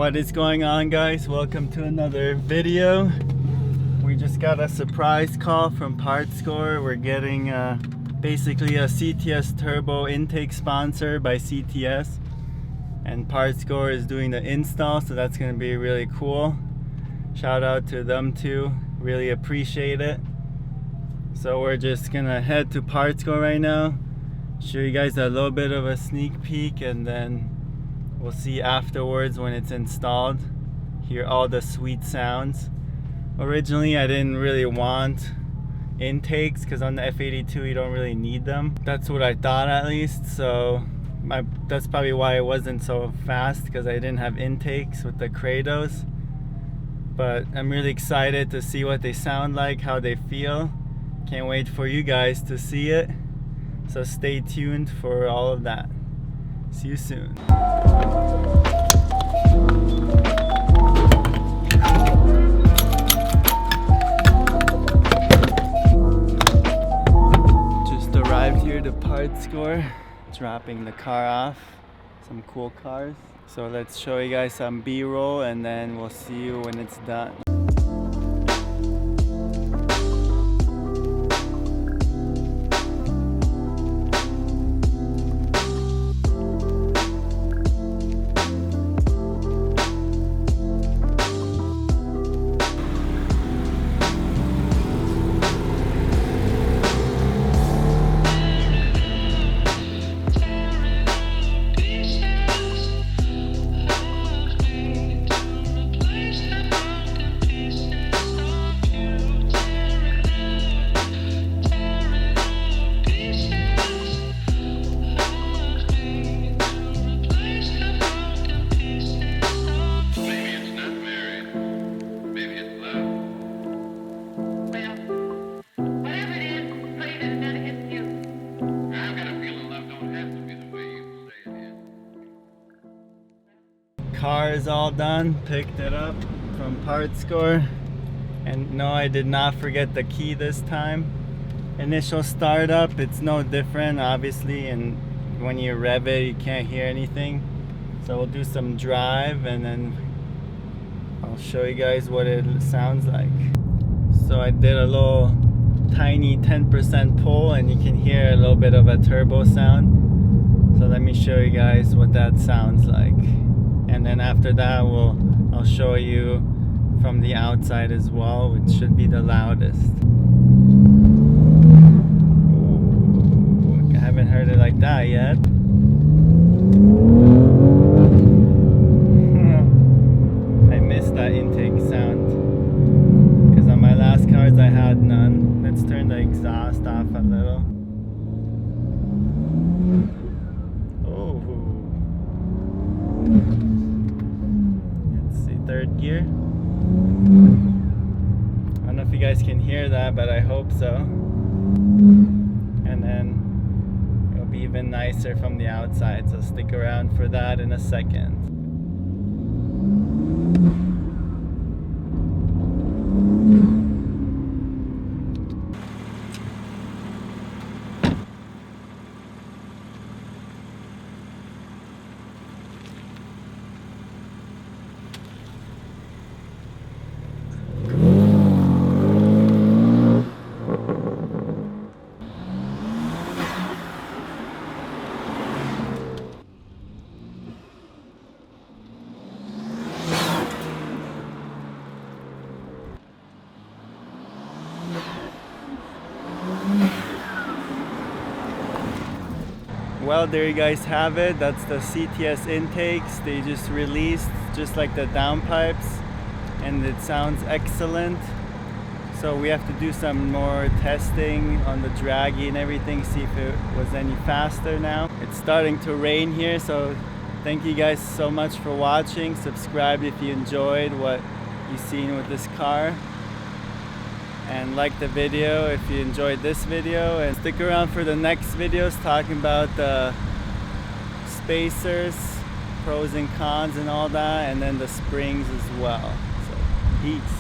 What is going on, guys? Welcome to another video. We just got a surprise call from Parts Score. We're getting basically a CTS Turbo intake sponsor by CTS, and Parts Score is doing the install, so that's going to be really cool. Shout out to them too, really appreciate it. So we're just gonna head to Parts Score right now, show you guys a little bit of a sneak peek, and then we'll see afterwards when it's installed. Hear all the sweet sounds. Originally I didn't really want intakes because on the F82 you don't really need them. That's what I thought, at least. So that's probably why it wasn't so fast, because I didn't have intakes with the Kratos. But I'm really excited to see what they sound like, how they feel. Can't wait for you guys to see it. So stay tuned for all of that. See you soon. Just arrived here to Parts Score, dropping the car off. Some cool cars. So let's show you guys some B-roll, and then we'll see you when it's done. Car is all done, picked it up from Parts Score, and no, I did not forget the key this time. Initial startup, it's no different obviously, and when you rev it you can't hear anything. So we'll do some drive and then I'll show you guys what it sounds like. So I did a little tiny 10% pull and you can hear a little bit of a turbo sound. So let me show you guys what that sounds like. And then after that I'll show you from the outside as well, which should be the loudest. Ooh, I haven't heard it like that yet. I missed that intake sound because on my last cars I had none. Let's turn the exhaust off a little. Third gear. I don't know if you guys can hear that, but I hope so. And then it'll be even nicer from the outside, so stick around for that in a second. Well, there you guys have it. That's the CTS Intakes. They just released, just like the downpipes, and it sounds excellent. So we have to do some more testing on the draggy and everything, see if it was any faster now. It's starting to rain here, so thank you guys so much for watching. Subscribe if you enjoyed what you've seen with this car, and like the video if you enjoyed this video, and stick around for the next videos talking about the spacers, pros and cons and all that, and then the springs as well. So peace.